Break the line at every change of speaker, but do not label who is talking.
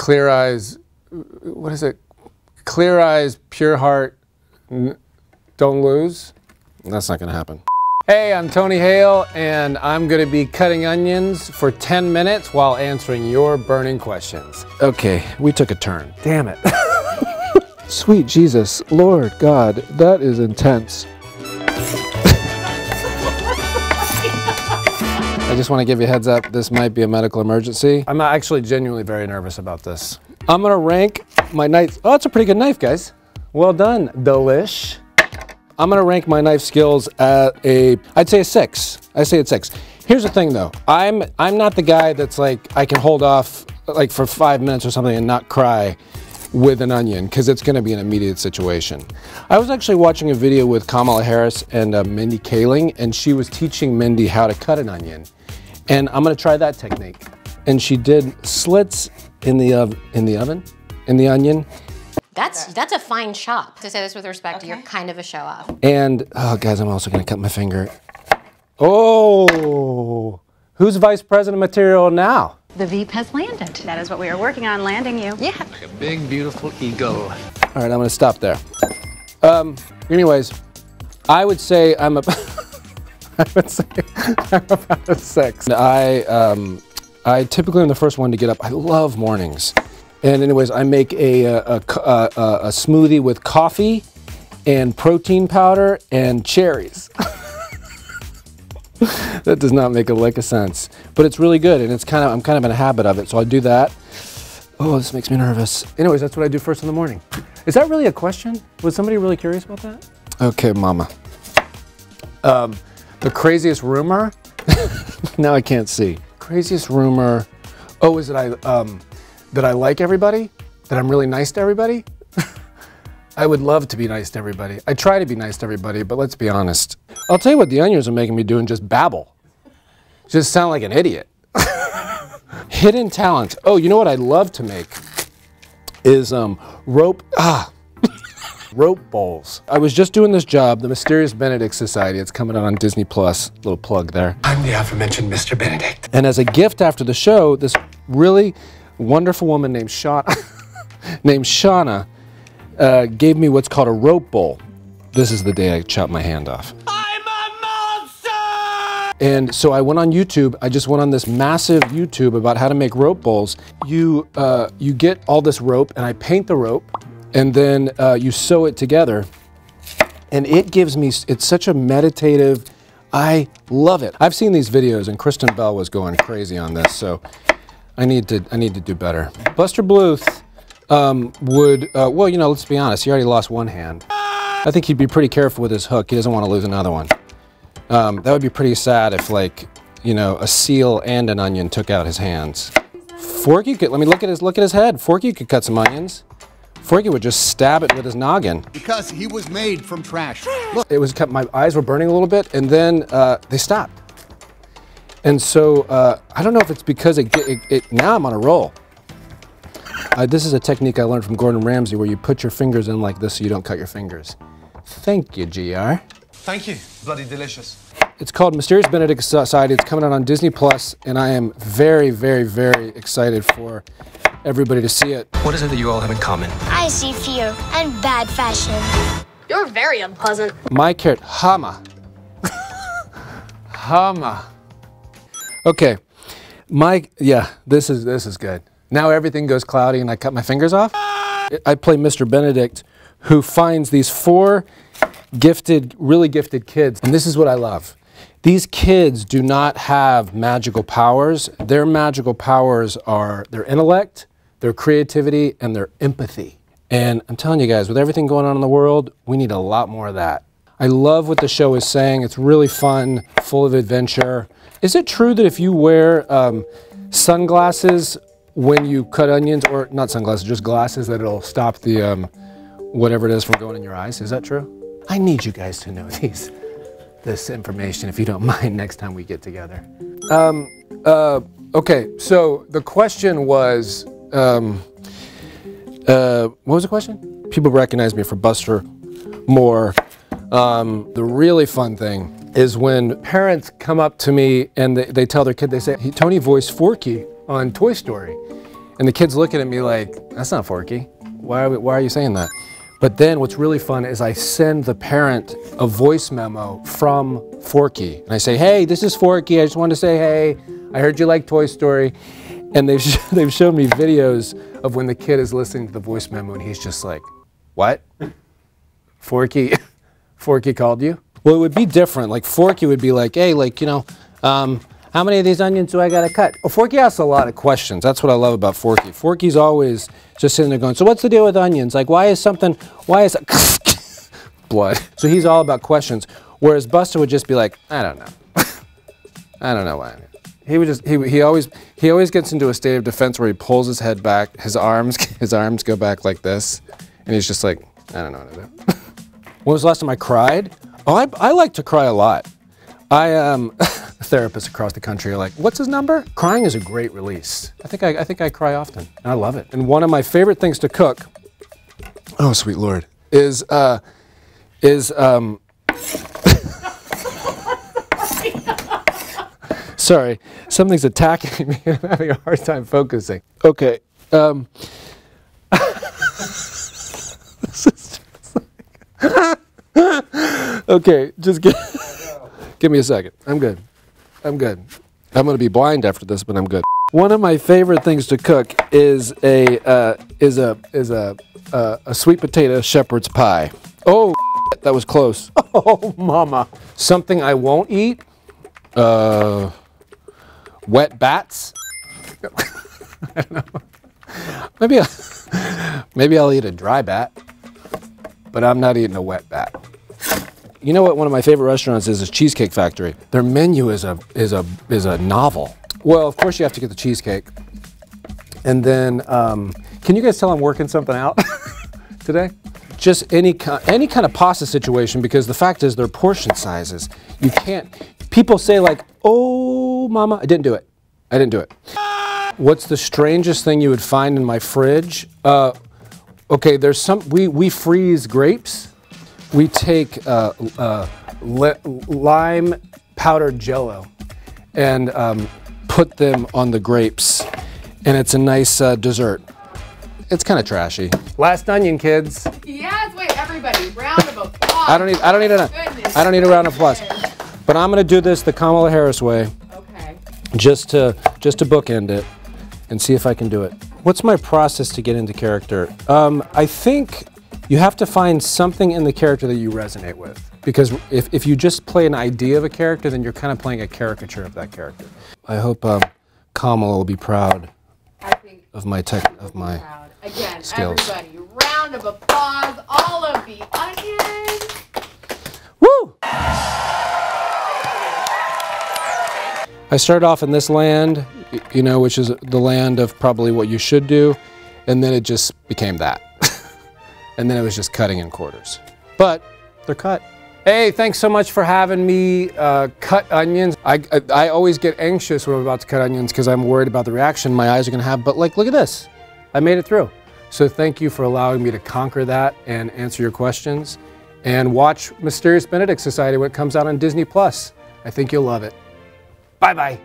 clear eyes, what is it? Clear eyes, pure heart, don't lose. That's not gonna happen. Hey, I'm Tony Hale, and I'm gonna be cutting onions for 10 minutes while answering your burning questions. Okay, we took a turn. Damn it. Sweet Jesus, Lord God, that is intense. I just want to give you a heads up, this might be a medical emergency. I'm actually genuinely very nervous about this. I'm gonna rank my knife. Oh, it's a pretty good knife, guys. Well done, Delish. I'm gonna rank my knife skills at I'd say a 6. I say it's 6. Here's the thing though, I'm not the guy that's like, I can hold off like for 5 minutes or something and not cry with an onion, because it's gonna be an immediate situation. I was actually watching a video with Kamala Harris and Mindy Kaling, and she was teaching Mindy how to cut an onion. And I'm gonna try that technique. And she did slits in the onion.
That's a fine chop. To say this with respect, you're kind of a show off.
And, oh guys, I'm also gonna cut my finger. Oh, who's vice president material now?
The Veep has landed. That is what we are working on, landing you.
Yeah.
Like a big, beautiful eagle.
All right, I'm gonna stop there. Anyways, I would say I'm about a 6. I typically am the first one to get up. I love mornings. And anyways, I make a smoothie with coffee and protein powder and cherries. That does not make a lick of sense, but it's really good, and I'm kind of in a habit of it, so I do that. Oh, this makes me nervous. Anyways, that's what I do first in the morning. Is that really a question? Was somebody really curious about that? Okay, mama. The craziest rumor? Now I can't see. Craziest rumor. Oh, is it that I like everybody? That I'm really nice to everybody? I would love to be nice to everybody. I try to be nice to everybody, but let's be honest. I'll tell you what the onions are making me do, and just babble. Just sound like an idiot. Hidden talent. Oh, you know what I'd love to make is rope bowls. I was just doing this job, the Mysterious Benedict Society. It's coming out on Disney Plus. Little plug there.
I'm the aforementioned Mr. Benedict.
And as a gift after the show, this really wonderful woman named Shauna gave me what's called a rope bowl. This is the day I chopped my hand off.
I'm a monster!
And so I went on YouTube. I just went on this massive YouTube about how to make rope bowls. You get all this rope, and I paint the rope, and then you sew it together. And it gives me, it's such a meditative, I love it. I've seen these videos, and Kristen Bell was going crazy on this, so I need to do better. Buster Bluth well, you know, let's be honest, he already lost one hand. I think he'd be pretty careful with his hook. He doesn't want to lose another one. That would be pretty sad if, like, you know, a seal and an onion took out his hands. Forky could, let me look at his head. Forky could cut some onions. Forky would just stab it with his noggin.
Because he was made from trash.
Look, it was cut, my eyes were burning a little bit, and then they stopped. And so, I don't know if it's because now I'm on a roll. This is a technique I learned from Gordon Ramsay, where you put your fingers in like this so you don't cut your fingers. Thank you, GR.
Thank you. Bloody delicious.
It's called Mysterious Benedict Society. It's coming out on Disney Plus, and I am very, very, very excited for everybody to see it.
What is it that you all have in common?
I see fear and bad fashion.
You're very unpleasant.
My character, Hama. Hama. Okay, yeah, this is good. Now everything goes cloudy and I cut my fingers off. I play Mr. Benedict, who finds these 4 really gifted kids. And this is what I love. These kids do not have magical powers. Their magical powers are their intellect, their creativity, and their empathy. And I'm telling you guys, with everything going on in the world, we need a lot more of that. I love what the show is saying. It's really fun, full of adventure. Is it true that if you wear sunglasses when you cut onions, or not sunglasses, just glasses, that it'll stop the whatever it is from going in your eyes? Is that true? I need you guys to know this information, if you don't mind, next time we get together. Okay, so the question was, what was the question? People recognize me for Buster more. The really fun thing is when parents come up to me and they tell their kid, they say, Tony voiced Forky on Toy Story. And the kid's looking at me like, that's not Forky. Why are you saying that? But then what's really fun is I send the parent a voice memo from Forky. And I say, hey, this is Forky. I just wanted to say, hey, I heard you like Toy Story. And they've shown me videos of when the kid is listening to the voice memo and he's just like, what? Forky called you? Well, it would be different. Like Forky would be like, hey, like, you know, how many of these onions do I gotta cut? Well, Forky asks a lot of questions. That's what I love about Forky. Forky's always just sitting there going, so what's the deal with onions? Like, why is blood? So he's all about questions. Whereas Buster would just be like, I don't know. I don't know why. He would just, he always gets into a state of defense where he pulls his head back, his arms go back like this, and he's just like, I don't know what to do. When was the last time I cried? Oh, I like to cry a lot. Therapists across the country are like, what's his number? Crying is a great release. I think I cry often, and I love it. And one of my favorite things to cook, oh sweet Lord, is sorry, something's attacking me and I'm having a hard time focusing. Okay. Okay, just give me a second. I'm good. I'm gonna be blind after this, but I'm good. One of my favorite things to cook is a sweet potato shepherd's pie. Oh, that was close. Oh, mama. Something I won't eat. Wet bats. I don't know. Maybe I'll eat a dry bat, but I'm not eating a wet bat. You know what one of my favorite restaurants is Cheesecake Factory. Their menu is a novel. Well, of course you have to get the cheesecake. And then, can you guys tell I'm working something out today? Just any kind of pasta situation, because the fact is their portion sizes. You can't, people say like, oh mama, I didn't do it. I didn't do it. What's the strangest thing you would find in my fridge? Okay, there's some, we freeze grapes. We take lime powdered jello and put them on the grapes, and it's a nice dessert. It's kind of trashy. Last onion, kids.
Yes, wait, everybody, round of applause.
I don't need a round of applause. But I'm gonna do this the Kamala Harris way.
Okay.
Just to bookend it and see if I can do it. What's my process to get into character? I think you have to find something in the character that you resonate with. Because if you just play an idea of a character, then you're kind of playing a caricature of that character. I hope Kamala will be proud of my
Again,
skills.
everybody, round of applause, all of the onions.
Woo! I started off in this land, you know, which is the land of probably what you should do, and then it just became that. And then it was just cutting in quarters. But they're cut. Hey, thanks so much for having me cut onions. I always get anxious when I'm about to cut onions because I'm worried about the reaction my eyes are gonna have, but like, look at this. I made it through. So thank you for allowing me to conquer that and answer your questions. And watch Mysterious Benedict Society when it comes out on Disney+. I think you'll love it. Bye-bye.